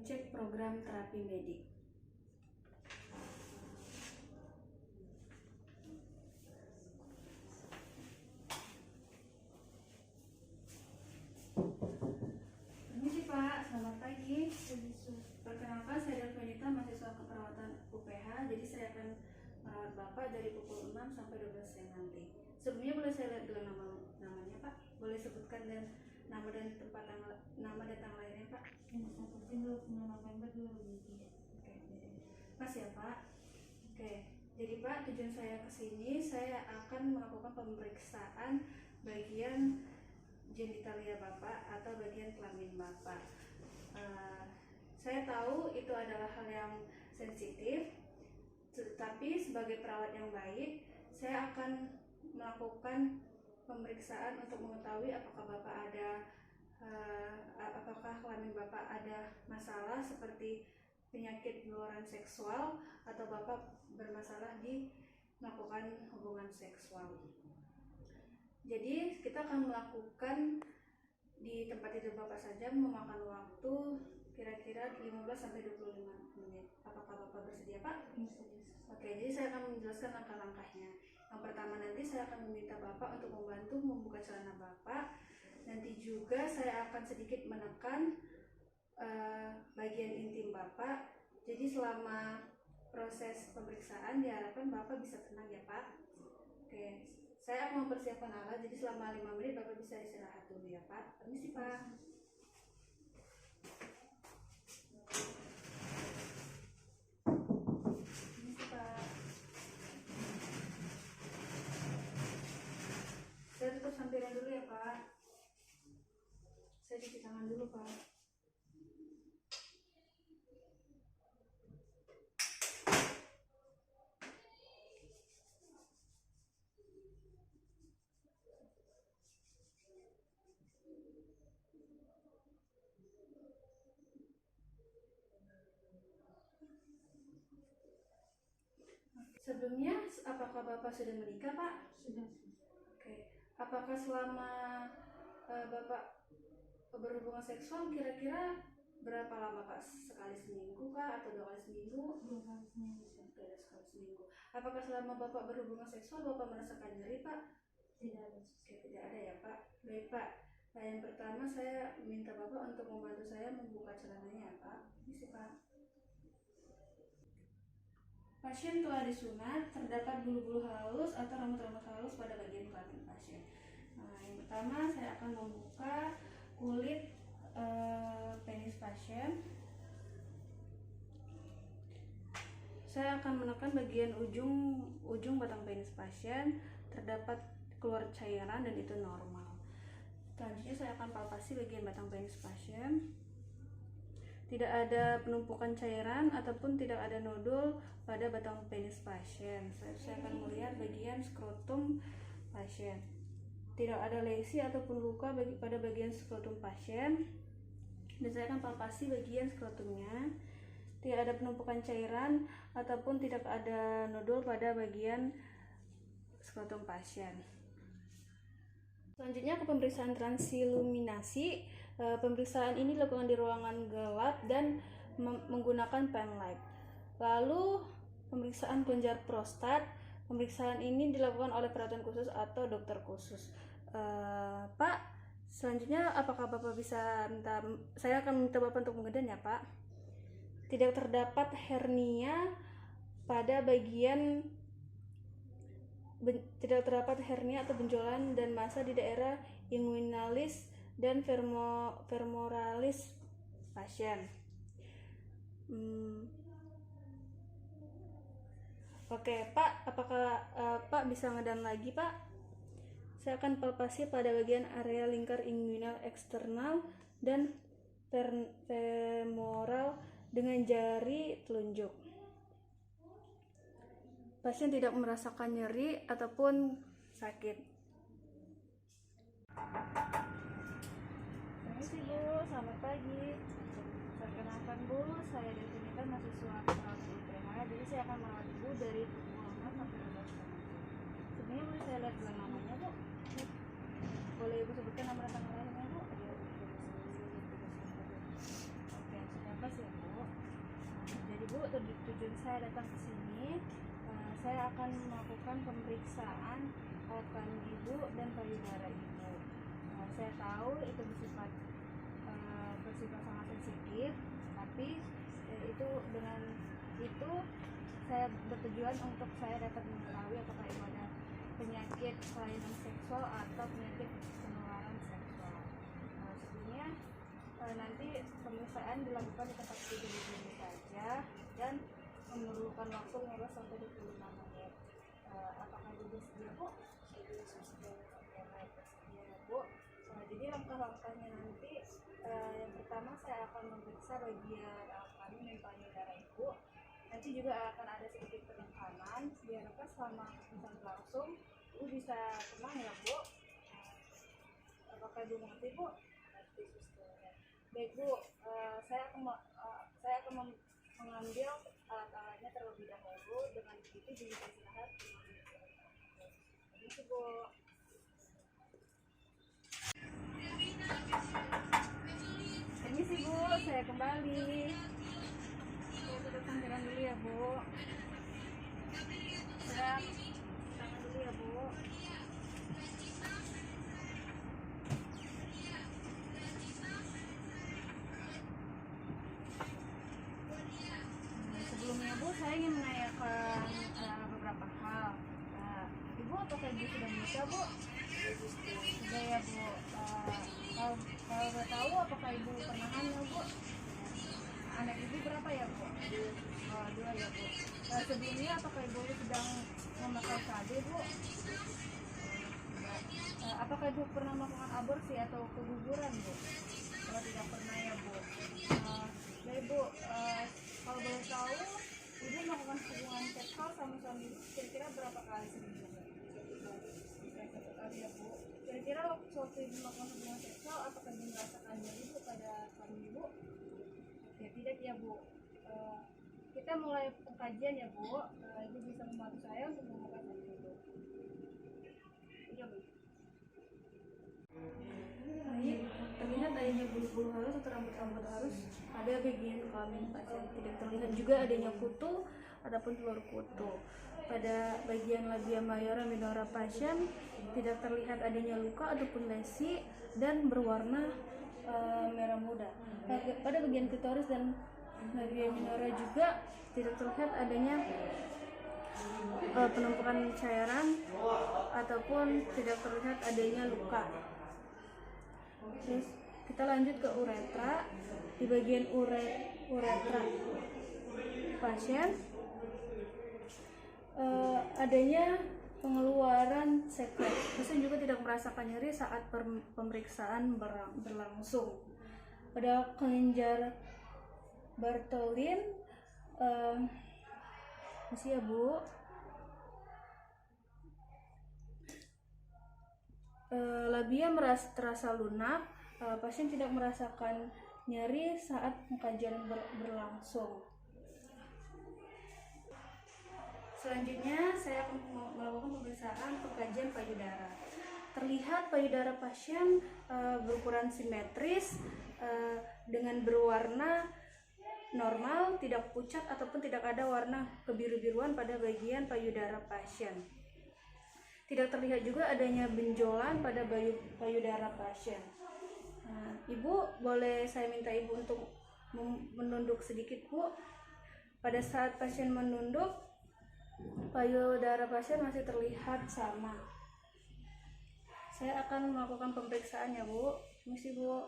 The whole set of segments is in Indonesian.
mengecek program terapi medik. Permisi Pak, selamat pagi. Perkenalkan, saya Delvanita, mahasiswa keperawatan UPH. Jadi saya akan merawat Bapak dari pukul 6 sampai 12 siang nanti. Sebelumnya boleh saya lihat dulu namanya Pak? Boleh sebutkan dan nama dan tempat nama dan tanggal lahirnya Pak? 1 November 2003. Oke, pas ya Pak. Oke, jadi Pak, tujuan saya ke sini, saya akan melakukan pemeriksaan bagian genitalia Bapak atau bagian kelamin Bapak. Saya tahu itu adalah hal yang sensitif, tetapi sebagai perawat yang baik, saya akan melakukan pemeriksaan untuk mengetahui apakah apakah kelamin Bapak ada masalah seperti penyakit penularan seksual atau Bapak bermasalah di melakukan hubungan seksual. Jadi kita akan melakukan di tempat tidur Bapak saja, memakan waktu kira-kira 15-25 menit. Apakah Bapak bersedia Pak? Oke, jadi saya akan menjelaskan langkah-langkahnya. Yang pertama, nanti saya akan meminta Bapak untuk membantu membuka celana Bapak. Nanti juga saya akan sedikit menekan bagian intim Bapak. Jadi selama proses pemeriksaan diharapkan Bapak bisa tenang ya Pak. Oke, saya akan mempersiapkan alat, jadi selama 5 menit Bapak bisa istirahat dulu ya Pak. Permisi Pak. Permisi Pak. Saya tutup sampiran dulu ya Pak. Saya cuci tangan dulu Pak. Sebelumnya, apakah Bapak sudah menikah Pak? Sudah. Oke. Apakah selama Bapak berhubungan seksual kira-kira berapa lama Pak? Sekali seminggu kah atau 2 kali seminggu? 2 kali seminggu. Oke, sekali seminggu. Apakah selama Bapak berhubungan seksual Bapak merasakan nyeri Pak? Tidak ada. Oke, tidak ada ya Pak. Baik Pak. Nah, yang pertama saya minta Bapak untuk membantu saya membuka celananya ya Pak. Bisa Pak. Pasien telah disunat, terdapat bulu-bulu halus atau rambut-rambut halus pada bagian kelamin pasien. Nah, yang pertama saya akan membuka kulit penis pasien. Saya akan menekan bagian ujung batang penis pasien, terdapat keluar cairan dan itu normal. Selanjutnya saya akan palpasi bagian batang penis pasien. Tidak ada penumpukan cairan ataupun tidak ada nodul pada batang penis pasien. Saya akan melihat bagian skrotum pasien. Tidak ada lesi ataupun luka pada bagian skrotum pasien. Dan saya akan palpasi bagian skrotumnya. Tidak ada penumpukan cairan ataupun tidak ada nodul pada bagian skrotum pasien. Selanjutnya ke pemeriksaan transiluminasi. Pemeriksaan ini dilakukan di ruangan gelap dan menggunakan pen light. Lalu pemeriksaan kelenjar prostat. Pemeriksaan ini dilakukan oleh perawat khusus atau dokter khusus. Pak, selanjutnya apakah Bapak bisa saya akan minta Bapak untuk mengedan ya Pak. Tidak terdapat hernia pada bagian tidak terdapat hernia atau benjolan dan massa di daerah inguinalis dan femoralis pasien. Oke Pak, apakah Pak bisa ngedan lagi Pak? Saya akan palpasi pada bagian area lingkar inguinal eksternal dan femoral dengan jari telunjuk. Pasien tidak merasakan nyeri ataupun sakit. Permisi Bu, selamat pagi. Perkenalkan Bu, saya Delvanita, mahasiswa keperawatan UPH. Jadi saya akan merawat Ibu dari pukul 6 sampai 12 siang. Sebenarnya boleh saya lihat dulu namanya Bu? Boleh Ibu sebutkan nama dan tanggal lahirnya Bu? Oke, sudah pas ya. tujuan saya datang ke sini, saya akan melakukan pemeriksaan organ ibu dan payudara ibu. Saya tahu itu bersifat sangat sensitif, tapi itu dengan itu saya bertujuan untuk saya dapat mengetahui apakah ibu ada penyakit kelainan seksual atau penyakit penularan seksual. Sebelumnya nanti pemeriksaan dilakukan di tempat tidur di sini saja dan memerlukan waktu 15 sampai 25 menit. Apakah ibu bersedia, Bu? Bersedia, Bu. Jadi langkah-langkahnya nanti yang pertama saya akan memeriksa bagian kandung dan payudara ibu. Nanti juga akan ada sedikit penekanan biar selama bisa berlangsung ibu bisa tenang ya, Bu. Apakah ibu mengerti, Bu? Baik, Bu, saya akan mengambil alat-alatnya terlebih dahulu. Dengan begitu bisa istirahat. Terima Bu. Permisi, Bu, saya kembali. Saya tutup sampiran dulu ya, Bu. Saya tangan dulu ya, Bu. Sebelumnya, Bu, saya ingin menanyakan beberapa hal. Ibu, apakah ibu sudah menikah, Bu? Sudah ya, Bu. Kalau boleh tahu, apakah ibu pernah hamil, Bu? Anak ibu berapa ya, Bu? Oh, 2 ya, Bu. Sebelumnya apakah ibu sedang memakai KB, Bu? Apakah ibu pernah melakukan aborsi atau keguguran, Bu? Kalau tidak pernah ya, Bu. Ya, Ibu, kalau boleh tahu, ibu melakukan hubungan seksual sama suami ibu kira-kira berapa kali seminggu? Satu kali ya, Bu. Kira-kira waktu ibu melakukan hubungan seksual, apakah ibu merasakan nyeri, Bu, pada suami ibu? Ya, tidak ya, Bu. Kita mulai pengkajian ya, Bu. Ibu bisa membantu saya untuk membuka hati ibu. Iya, Bu. Baik, terlihat adanya bulu-bulu halus atau rambut-rambut halus pada bagian kelamin pasien. Tidak terlihat juga adanya kutu ataupun telur kutu. Pada bagian labia mayora minora pasien tidak terlihat adanya luka ataupun lesi dan berwarna merah muda. Pada bagian klitoris dan labia minora juga tidak terlihat adanya penumpukan cairan ataupun tidak terlihat adanya luka. Terus kita lanjut ke uretra. Di bagian uretra pasien adanya pengeluaran sekret. Pasien juga tidak merasakan nyeri saat pemeriksaan berlangsung. Pada kelenjar Bartholin masih ya, Bu. Labia terasa lunak. Pasien tidak merasakan nyeri saat pengkajian berlangsung. Selanjutnya saya akan melakukan pemeriksaan pengkajian payudara. Terlihat payudara pasien berukuran simetris dengan berwarna normal, tidak pucat ataupun tidak ada warna kebiru-biruan pada bagian payudara pasien. Tidak terlihat juga adanya benjolan pada payudara pasien. Ibu, boleh saya minta Ibu untuk menunduk sedikit, Bu. Pada saat pasien menunduk, payudara pasien masih terlihat sama. Saya akan melakukan pemeriksaan ya, Bu. Permisi, Bu.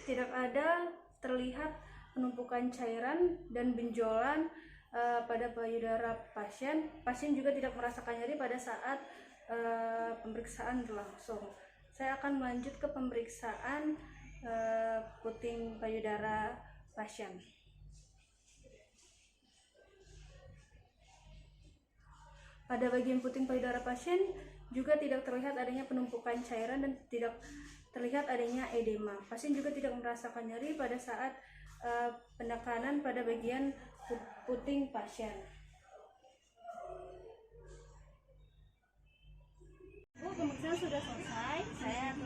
Tidak ada terlihat penumpukan cairan dan benjolan pada payudara pasien. Pasien juga tidak merasakan nyeri pada saat pemeriksaan berlangsung. Saya akan lanjut ke pemeriksaan puting payudara pasien. Pada bagian puting payudara pasien juga tidak terlihat adanya penumpukan cairan dan tidak terlihat adanya edema. Pasien juga tidak merasakan nyeri pada saat penekanan pada bagian puting pasien. Bu, pemeriksaan sudah selesai. Saya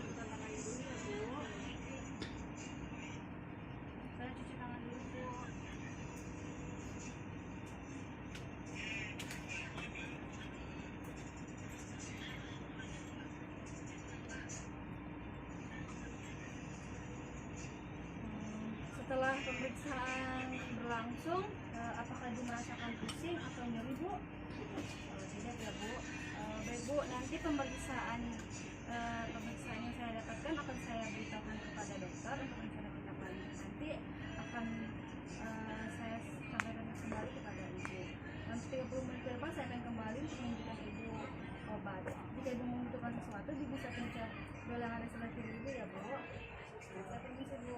setelah pemeriksaan berlangsung, apakah Ibu merasakan pusing atau nyeri, Bu? Kalau tidak ya, Bu. Baik, Bu, nanti pemeriksaan yang saya dapatkan akan saya beritahukan kepada dokter untuk rencana tindak lanjut. Nanti akan saya sampaikan kembali kepada Ibu. Dalam 30 menit ke depan saya akan kembali untuk memberikan Ibu obat. Jika Ibu membutuhkan sesuatu, Ibu bisa pencet bel yang ada sebelah kiri Ibu ya, Bu. Saya permisi, Bu.